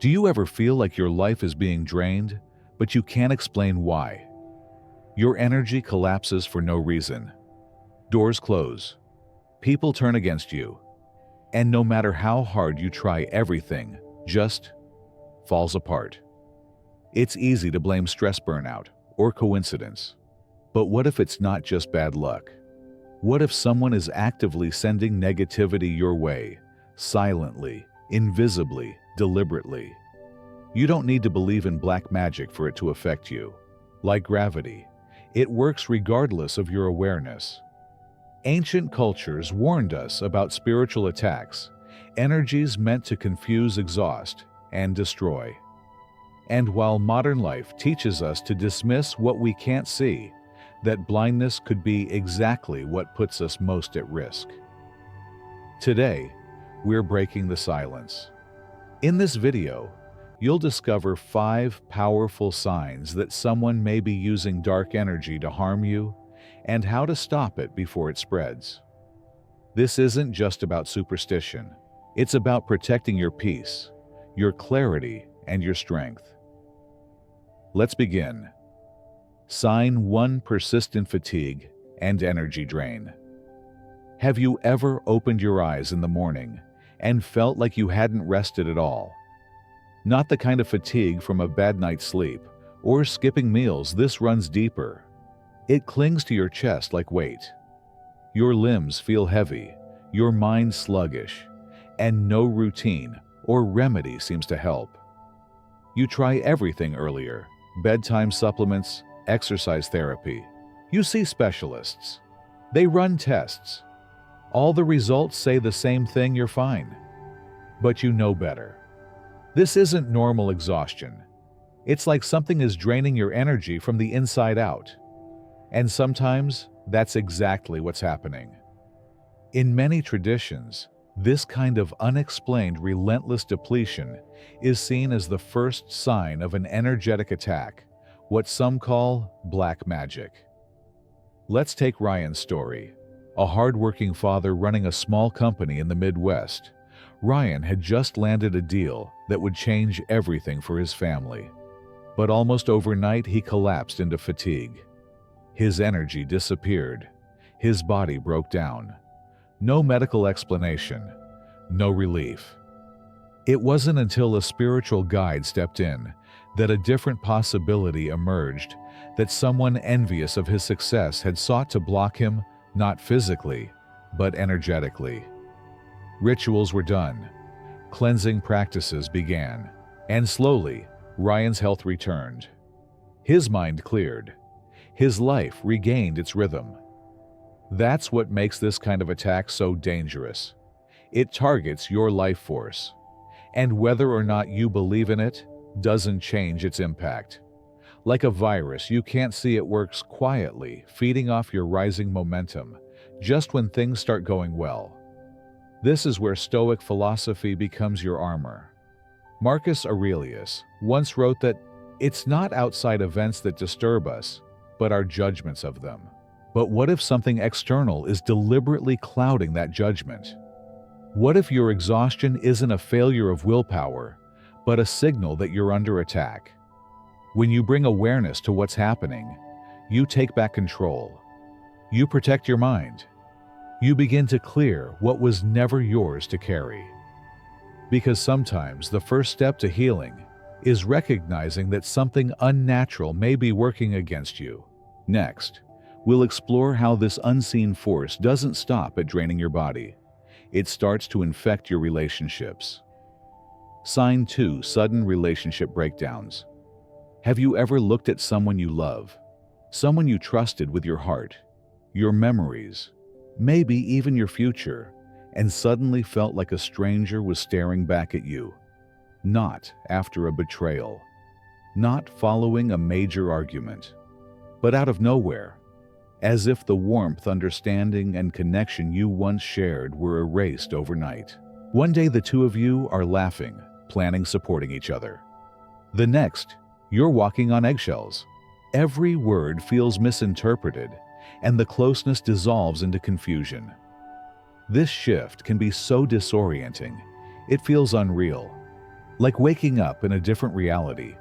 Do you ever feel like your life is being drained, but you can't explain why? Your energy collapses for no reason. Doors close. People turn against you. And no matter how hard you try, everything just falls apart. It's easy to blame stress, burnout, or coincidence. But what if it's not just bad luck? What if someone is actively sending negativity your way, silently, invisibly, deliberately? You don't need to believe in black magic for it to affect you. Like gravity, it works regardless of your awareness. Ancient cultures warned us about spiritual attacks, energies meant to confuse, exhaust, and destroy. And while modern life teaches us to dismiss what we can't see, that blindness could be exactly what puts us most at risk. Today, we're breaking the silence. In this video, you'll discover 5 powerful signs that someone may be using dark energy to harm you, and how to stop it before it spreads. This isn't just about superstition. It's about protecting your peace, your clarity, and your strength. Let's begin. Sign 1: persistent fatigue and energy drain. Have you ever opened your eyes in the morning and felt like you hadn't rested at all? Not the kind of fatigue from a bad night's sleep or skipping meals. This runs deeper. It clings to your chest like weight. Your limbs feel heavy, your mind sluggish, and no routine or remedy seems to help. You try everything earlier: bedtime supplements, exercise therapy. You see specialists. They run tests. All the results say the same thing: you're fine. But you know better. This isn't normal exhaustion. It's like something is draining your energy from the inside out. And sometimes, that's exactly what's happening. In many traditions, this kind of unexplained, relentless depletion is seen as the first sign of an energetic attack, what some call black magic. Let's take Ryan's story. A hard-working father running a small company in the Midwest. Ryan had just landed a deal that would change everything for his family. But almost overnight, he collapsed into fatigue. His energy disappeared. His body broke down. No medical explanation. No relief. It wasn't until a spiritual guide stepped in that a different possibility emerged, that someone envious of his success had sought to block him, not physically, but energetically. Rituals were done. Cleansing practices began. And slowly, Ryan's health returned. His mind cleared. His life regained its rhythm. That's what makes this kind of attack so dangerous. It targets your life force. And whether or not you believe in it doesn't change its impact. Like a virus, you can't see it works quietly, feeding off your rising momentum, just when things start going well. This is where Stoic philosophy becomes your armor. Marcus Aurelius once wrote that it's not outside events that disturb us, but our judgments of them. But what if something external is deliberately clouding that judgment? What if your exhaustion isn't a failure of willpower, but a signal that you're under attack? When you bring awareness to what's happening, you take back control. You protect your mind. You begin to clear what was never yours to carry. Because sometimes the first step to healing is recognizing that something unnatural may be working against you. Next, we'll explore how this unseen force doesn't stop at draining your body. It starts to infect your relationships. Sign 2: sudden relationship breakdowns. Have you ever looked at someone you love, someone you trusted with your heart, your memories, maybe even your future, and suddenly felt like a stranger was staring back at you? Not after a betrayal, not following a major argument, but out of nowhere, as if the warmth, understanding, and connection you once shared were erased overnight. One day the two of you are laughing, planning, supporting each other. The next, you're walking on eggshells. Every word feels misinterpreted, and the closeness dissolves into confusion. This shift can be so disorienting. It feels unreal. Like waking up in a different reality,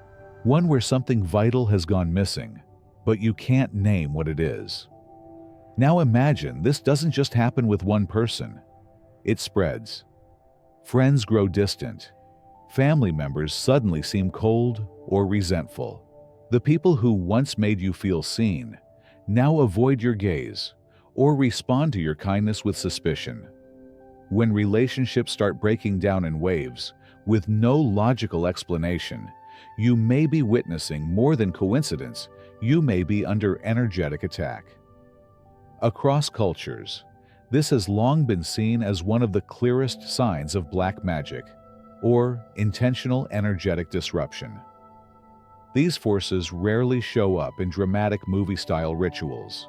one where something vital has gone missing, but you can't name what it is. Now imagine this doesn't just happen with one person. It spreads. Friends grow distant. Family members suddenly seem cold or resentful. The people who once made you feel seen now avoid your gaze or respond to your kindness with suspicion. When relationships start breaking down in waves with no logical explanation, you may be witnessing more than coincidence. You may be under energetic attack. Across cultures, this has long been seen as one of the clearest signs of black magic, or intentional energetic disruption. These forces rarely show up in dramatic movie-style rituals.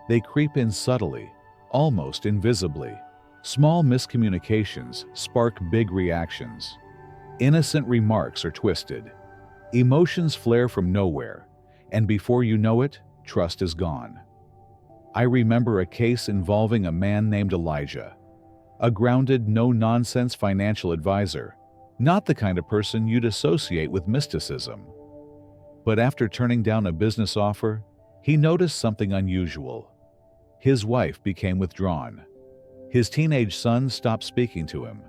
They creep in subtly, almost invisibly. Small miscommunications spark big reactions. Innocent remarks are twisted. Emotions flare from nowhere, and before you know it, trust is gone. I remember a case involving a man named Elijah, a grounded, no-nonsense financial advisor, not the kind of person you'd associate with mysticism. But after turning down a business offer, he noticed something unusual. His wife became withdrawn. His teenage son stopped speaking to him.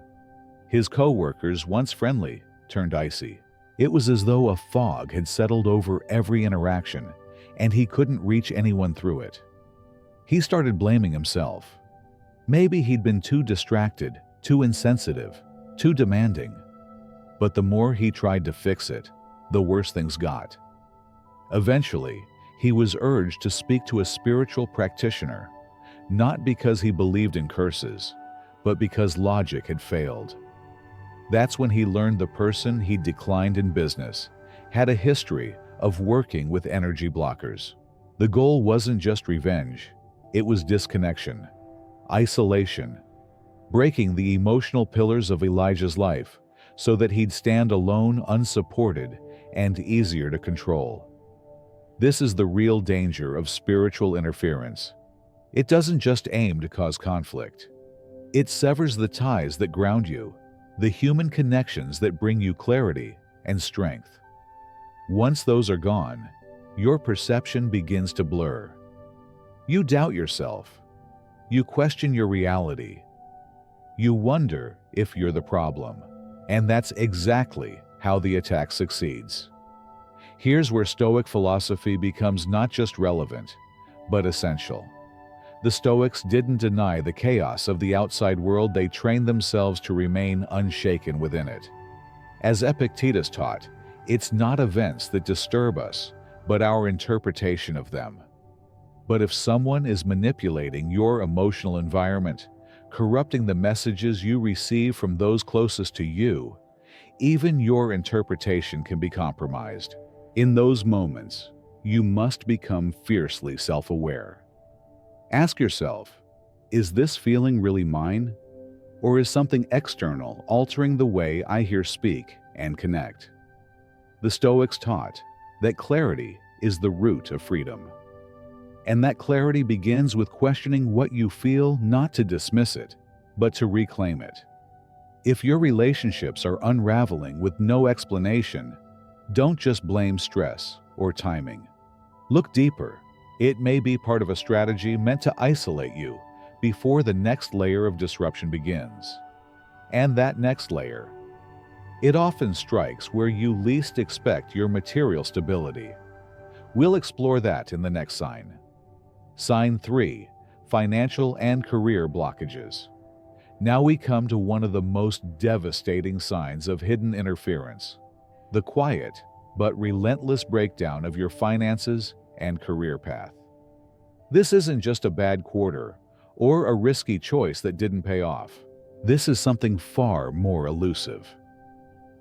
His co-workers, once friendly, turned icy. It was as though a fog had settled over every interaction, and he couldn't reach anyone through it. He started blaming himself. Maybe he'd been too distracted, too insensitive, too demanding. But the more he tried to fix it, the worse things got. Eventually, he was urged to speak to a spiritual practitioner, not because he believed in curses, but because logic had failed. That's when he learned the person he'd declined in business had a history of working with energy blockers. The goal wasn't just revenge, it was disconnection, isolation, breaking the emotional pillars of Elijah's life so that he'd stand alone, unsupported, and easier to control. This is the real danger of spiritual interference. It doesn't just aim to cause conflict. It severs the ties that ground you, the human connections that bring you clarity and strength. Once those are gone, your perception begins to blur. You doubt yourself. You question your reality. You wonder if you're the problem. And that's exactly how the attack succeeds. Here's where Stoic philosophy becomes not just relevant, but essential. The Stoics didn't deny the chaos of the outside world, they trained themselves to remain unshaken within it. As Epictetus taught, it's not events that disturb us, but our interpretation of them. But if someone is manipulating your emotional environment, corrupting the messages you receive from those closest to you, even your interpretation can be compromised. In those moments, you must become fiercely self-aware. Ask yourself, is this feeling really mine? Or is something external altering the way I hear, speak, and connect? The Stoics taught that clarity is the root of freedom. And that clarity begins with questioning what you feel, not to dismiss it, but to reclaim it. If your relationships are unraveling with no explanation, don't just blame stress or timing. Look deeper. It may be part of a strategy meant to isolate you before the next layer of disruption begins. And that next layer, it often strikes where you least expect your material stability. We'll explore that in the next sign. Sign 3, financial and career blockages. Now we come to one of the most devastating signs of hidden interference, the quiet but relentless breakdown of your finances and career path. This isn't just a bad quarter or a risky choice that didn't pay off. This is something far more elusive.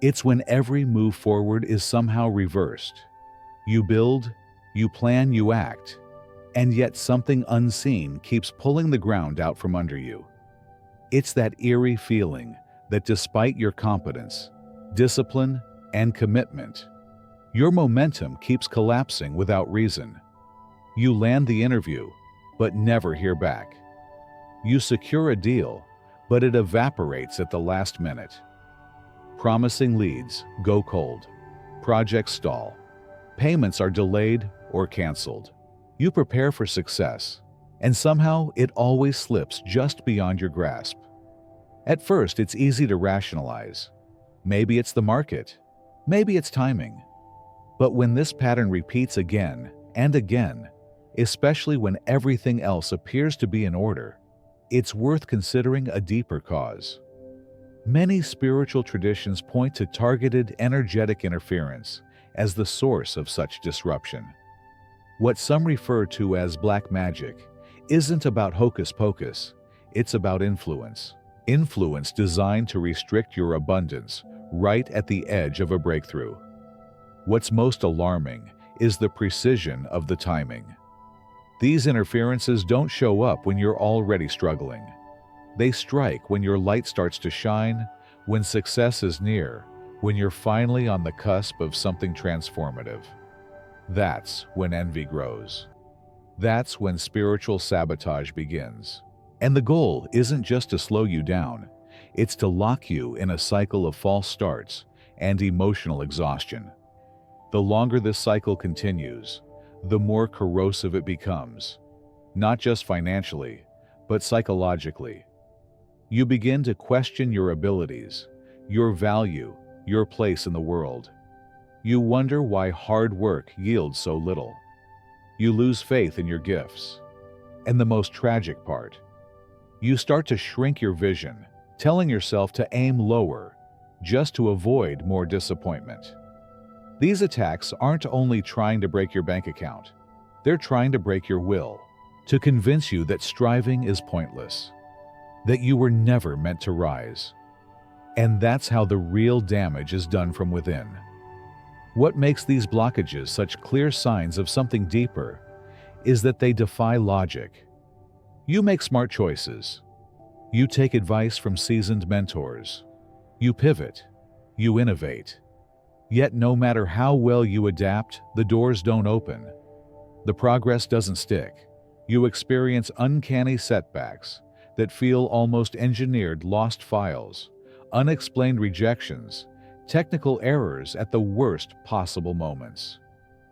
It's when every move forward is somehow reversed. You build, you plan, you act, and yet something unseen keeps pulling the ground out from under you. It's that eerie feeling that despite your competence, discipline, and commitment, your momentum keeps collapsing without reason. You land the interview, but never hear back. You secure a deal, but it evaporates at the last minute. Promising leads go cold. Projects stall. Payments are delayed or canceled. You prepare for success, and somehow it always slips just beyond your grasp. At first, it's easy to rationalize. Maybe it's the market. Maybe it's timing. But when this pattern repeats again and again, especially when everything else appears to be in order, it's worth considering a deeper cause. Many spiritual traditions point to targeted energetic interference as the source of such disruption. What some refer to as black magic isn't about hocus pocus, it's about influence. Influence designed to restrict your abundance right at the edge of a breakthrough. What's most alarming is the precision of the timing. These interferences don't show up when you're already struggling. They strike when your light starts to shine, when success is near, when you're finally on the cusp of something transformative. That's when envy grows. That's when spiritual sabotage begins. And the goal isn't just to slow you down, it's to lock you in a cycle of false starts and emotional exhaustion. The longer this cycle continues, the more corrosive it becomes, not just financially, but psychologically. You begin to question your abilities, your value, your place in the world. You wonder why hard work yields so little. You lose faith in your gifts. And the most tragic part, you start to shrink your vision, telling yourself to aim lower, just to avoid more disappointment. These attacks aren't only trying to break your bank account, they're trying to break your will, to convince you that striving is pointless, that you were never meant to rise. And that's how the real damage is done from within. What makes these blockages such clear signs of something deeper is that they defy logic. You make smart choices. You take advice from seasoned mentors. You pivot. You innovate. Yet no matter how well you adapt, the doors don't open. The progress doesn't stick. You experience uncanny setbacks that feel almost engineered lost files, unexplained rejections, technical errors at the worst possible moments.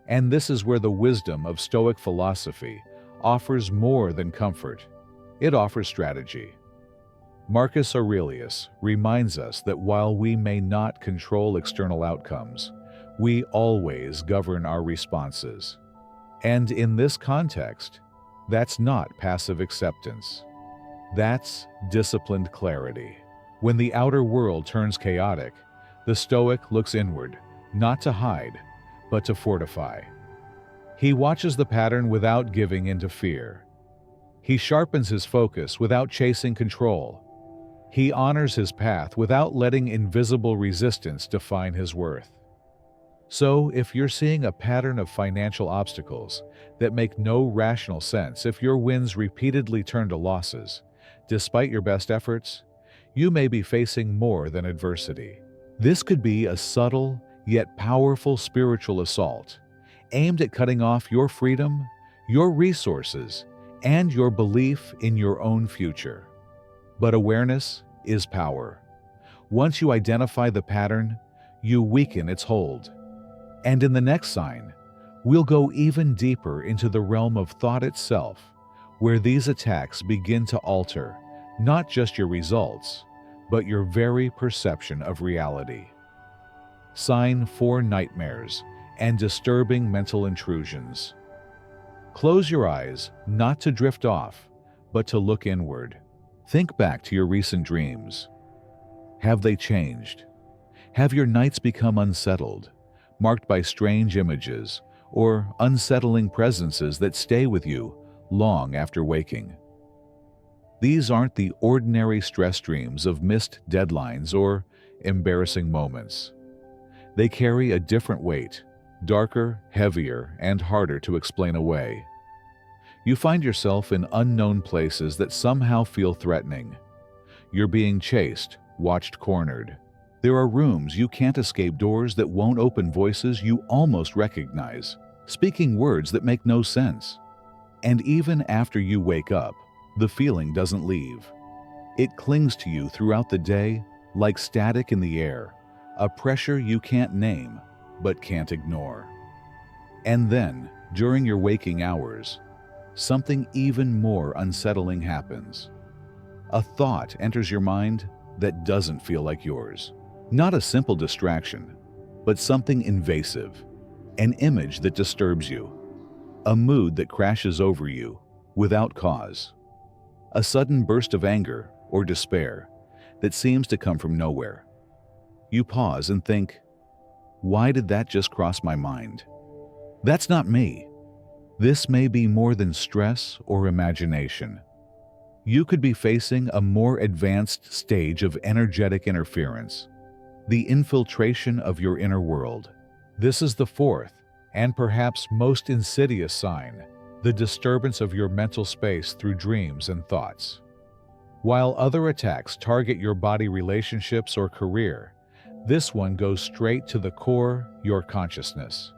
And this is where the wisdom of Stoic philosophy offers more than comfort. It offers strategy. Marcus Aurelius reminds us that while we may not control external outcomes, we always govern our responses. And in this context, that's not passive acceptance. That's disciplined clarity. When the outer world turns chaotic, the Stoic looks inward, not to hide, but to fortify. He watches the pattern without giving into fear. He sharpens his focus without chasing control. He honors his path without letting invisible resistance define his worth. So, if you're seeing a pattern of financial obstacles that make no rational sense, if your wins repeatedly turn to losses, despite your best efforts, you may be facing more than adversity. This could be a subtle yet powerful spiritual assault, aimed at cutting off your freedom, your resources, and your belief in your own future. But awareness is power. Once you identify the pattern, you weaken its hold. And in the next sign, we'll go even deeper into the realm of thought itself, where these attacks begin to alter not just your results, but your very perception of reality. Sign 4: nightmares and disturbing mental intrusions. Close your eyes, not to drift off, but to look inward. Think back to your recent dreams. Have they changed? Have your nights become unsettled, marked by strange images or unsettling presences that stay with you long after waking? These aren't the ordinary stress dreams of missed deadlines or embarrassing moments. They carry a different weight, darker, heavier, and harder to explain away. You find yourself in unknown places that somehow feel threatening. You're being chased, watched, cornered. There are rooms you can't escape, doors that won't open, voices you almost recognize, speaking words that make no sense. And even after you wake up, the feeling doesn't leave. It clings to you throughout the day like static in the air, a pressure you can't name but can't ignore. And then, during your waking hours, something even more unsettling happens. A thought enters your mind that doesn't feel like yours. Not a simple distraction, but something invasive, an image that disturbs you, a mood that crashes over you without cause, a sudden burst of anger or despair that seems to come from nowhere. You pause and think, why did that just cross my mind? That's not me. This may be more than stress or imagination. You could be facing a more advanced stage of energetic interference, the infiltration of your inner world. This is the fourth, and perhaps most insidious sign, the disturbance of your mental space through dreams and thoughts. While other attacks target your body, relationships, or career, this one goes straight to the core, your consciousness.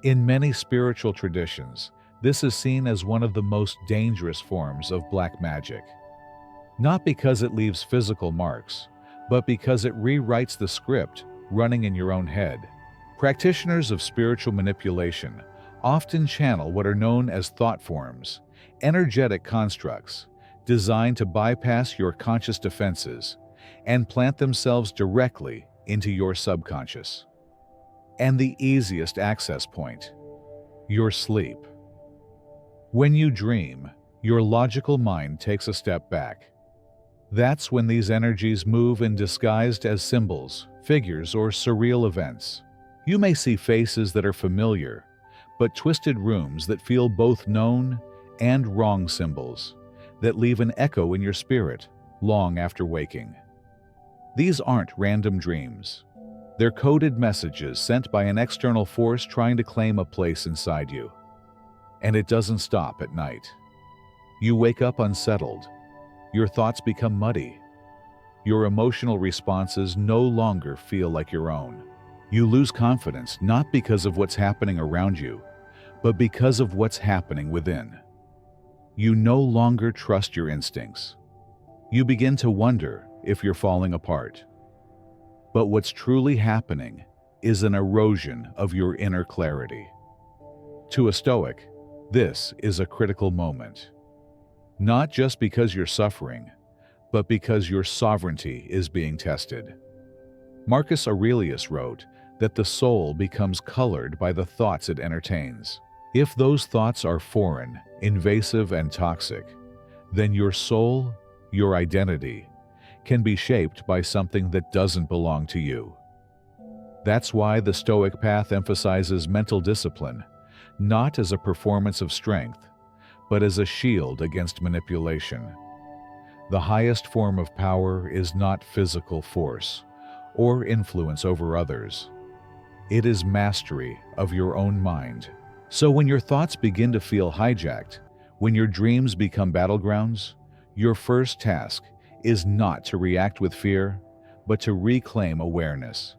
In many spiritual traditions, this is seen as one of the most dangerous forms of black magic. Not because it leaves physical marks, but because it rewrites the script running in your own head. Practitioners of spiritual manipulation often channel what are known as thought forms, energetic constructs, designed to bypass your conscious defenses and plant themselves directly into your subconscious. And the easiest access point, your sleep. When you dream, your logical mind takes a step back. That's when these energies move in disguised as symbols, figures, or surreal events. You may see faces that are familiar, but twisted rooms that feel both known and wrong, symbols that leave an echo in your spirit long after waking. These aren't random dreams. They're coded messages sent by an external force trying to claim a place inside you. And it doesn't stop at night. You wake up unsettled. Your thoughts become muddy. Your emotional responses no longer feel like your own. You lose confidence not because of what's happening around you, but because of what's happening within. You no longer trust your instincts. You begin to wonder if you're falling apart. But what's truly happening is an erosion of your inner clarity. To a Stoic, this is a critical moment. Not just because you're suffering, but because your sovereignty is being tested. Marcus Aurelius wrote that the soul becomes colored by the thoughts it entertains. If those thoughts are foreign, invasive, and toxic, then your soul, your identity, can be shaped by something that doesn't belong to you. That's why the Stoic path emphasizes mental discipline, not as a performance of strength, but as a shield against manipulation. The highest form of power is not physical force or influence over others. It is mastery of your own mind. So when your thoughts begin to feel hijacked, when your dreams become battlegrounds, your first task is not to react with fear, but to reclaim awareness.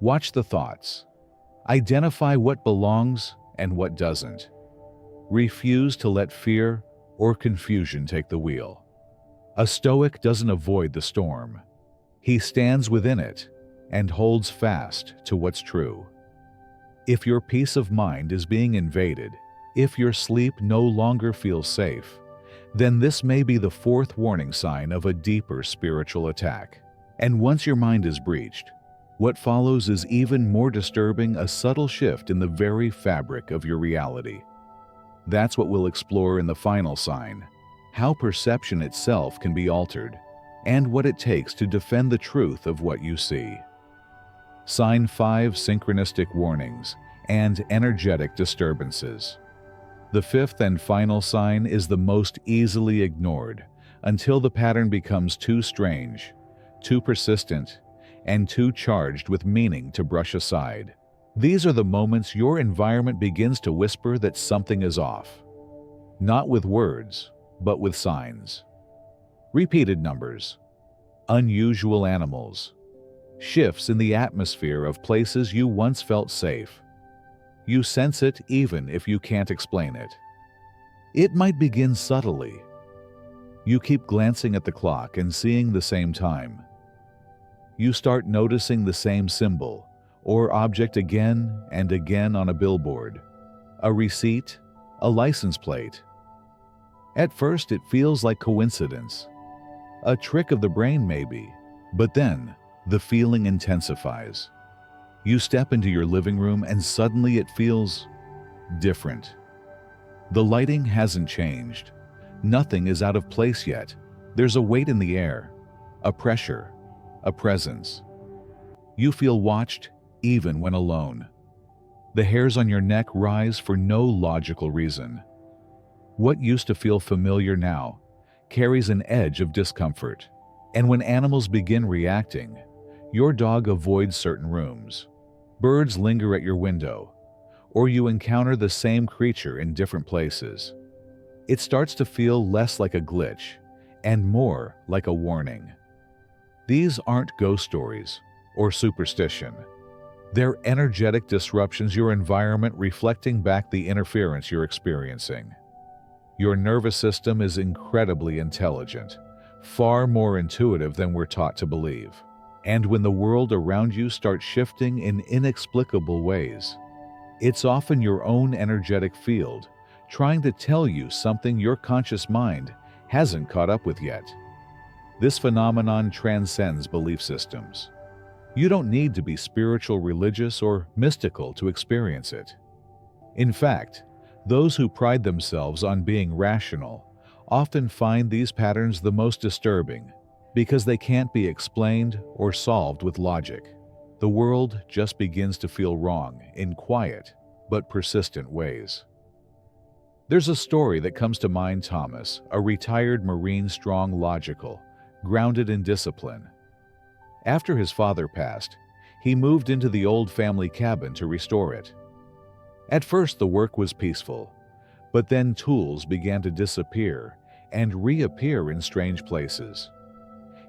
Watch the thoughts. Identify what belongs and what doesn't. Refuse to let fear or confusion take the wheel. A Stoic doesn't avoid the storm. He stands within it and holds fast to what's true. If your peace of mind is being invaded, if your sleep no longer feels safe, then this may be the fourth warning sign of a deeper spiritual attack. And once your mind is breached, what follows is even more disturbing, a subtle shift in the very fabric of your reality. That's what we'll explore in the final sign, how perception itself can be altered, and what it takes to defend the truth of what you see. Sign 5: Synchronistic warnings and energetic disturbances. The fifth and final sign is the most easily ignored until the pattern becomes too strange, too persistent, and too charged with meaning to brush aside. These are the moments your environment begins to whisper that something is off. Not with words, but with signs. Repeated numbers, unusual animals, shifts in the atmosphere of places you once felt safe. You sense it even if you can't explain it. It might begin subtly. You keep glancing at the clock and seeing the same time. You start noticing the same symbol or object again and again on a billboard, a receipt, a license plate. At first, it feels like coincidence, a trick of the brain maybe, but then the feeling intensifies. You step into your living room and suddenly it feels different. The lighting hasn't changed. Nothing is out of place yet. There's a weight in the air, a pressure, a presence. You feel watched even when alone. The hairs on your neck rise for no logical reason. What used to feel familiar now carries an edge of discomfort. And when animals begin reacting, your dog avoids certain rooms, birds linger at your window, or you encounter the same creature in different places. It starts to feel less like a glitch and more like a warning. These aren't ghost stories or superstition. They're energetic disruptions, your environment reflecting back the interference you're experiencing. Your nervous system is incredibly intelligent, far more intuitive than we're taught to believe. And when the world around you starts shifting in inexplicable ways, it's often your own energetic field trying to tell you something your conscious mind hasn't caught up with yet. This phenomenon transcends belief systems. You don't need to be spiritual, religious, or mystical to experience it. In fact, those who pride themselves on being rational often find these patterns the most disturbing because they can't be explained or solved with logic. The world just begins to feel wrong in quiet but persistent ways. There's a story that comes to mind: Thomas, a retired Marine, strong, logical, grounded in discipline. After his father passed, he moved into the old family cabin to restore it. At first, the work was peaceful, but then tools began to disappear and reappear in strange places.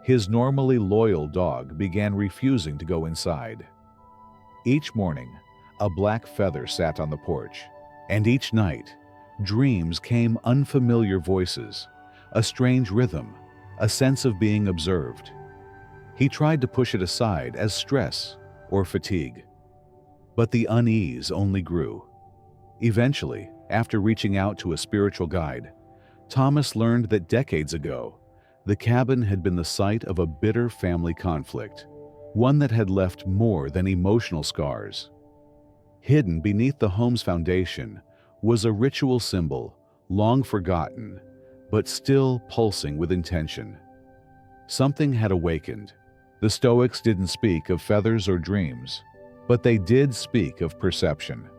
His normally loyal dog began refusing to go inside. Each morning, a black feather sat on the porch, and each night, dreams came, unfamiliar voices, a strange rhythm, a sense of being observed. He tried to push it aside as stress or fatigue, but the unease only grew. Eventually, after reaching out to a spiritual guide, Thomas learned that decades ago, the cabin had been the site of a bitter family conflict, one that had left more than emotional scars. Hidden beneath the home's foundation was a ritual symbol, long forgotten, but still pulsing with intention. Something had awakened. The Stoics didn't speak of feathers or dreams, but they did speak of perception.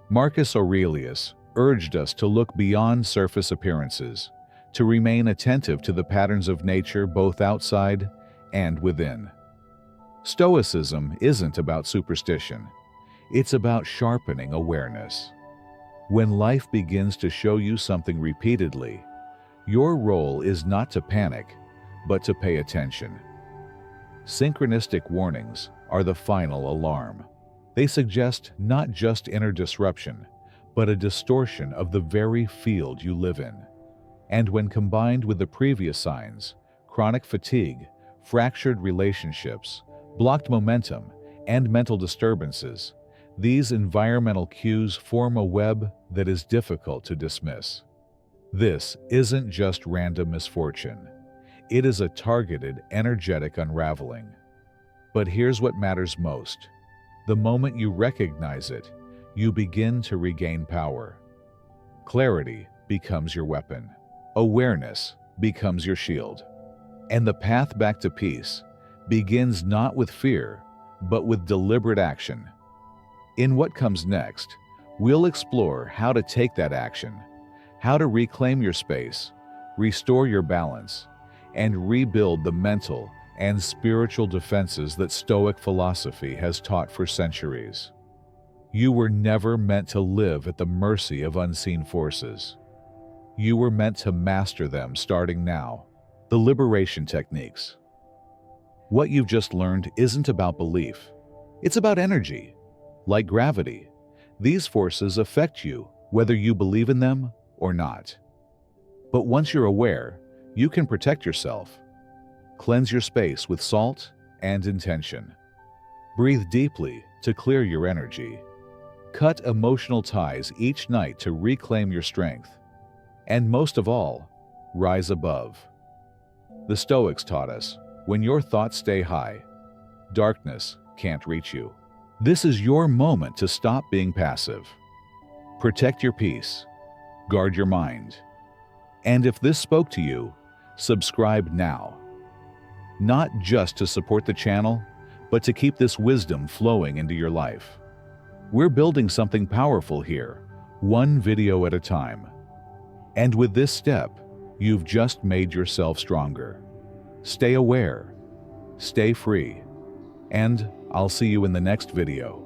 Marcus Aurelius urged us to look beyond surface appearances, to remain attentive to the patterns of nature both outside and within. Stoicism isn't about superstition. It's about sharpening awareness. When life begins to show you something repeatedly, your role is not to panic, but to pay attention. Synchronistic warnings are the final alarm. They suggest not just inner disruption, but a distortion of the very field you live in. And when combined with the previous signs, chronic fatigue, fractured relationships, blocked momentum, and mental disturbances, these environmental cues form a web that is difficult to dismiss. This isn't just random misfortune. It is a targeted, energetic unraveling. But here's what matters most. The moment you recognize it, you begin to regain power. Clarity becomes your weapon. Awareness becomes your shield. And the path back to peace begins not with fear, but with deliberate action. In what comes next, we'll explore how to take that action, how to reclaim your space, restore your balance, and rebuild the mental and spiritual defenses that Stoic philosophy has taught for centuries. You were never meant to live at the mercy of unseen forces. You were meant to master them starting now. The liberation techniques. What you've just learned isn't about belief. It's about energy. Like gravity, these forces affect you whether you believe in them or not. But once you're aware, you can protect yourself. Cleanse your space with salt and intention. Breathe deeply to clear your energy. Cut emotional ties each night to reclaim your strength. And most of all, rise above. The Stoics taught us, when your thoughts stay high, darkness can't reach you. This is your moment to stop being passive. Protect your peace. Guard your mind. And if this spoke to you, subscribe now. Not just to support the channel, but to keep this wisdom flowing into your life. We're building something powerful here, one video at a time. And with this step, you've just made yourself stronger. Stay aware, stay free, and I'll see you in the next video.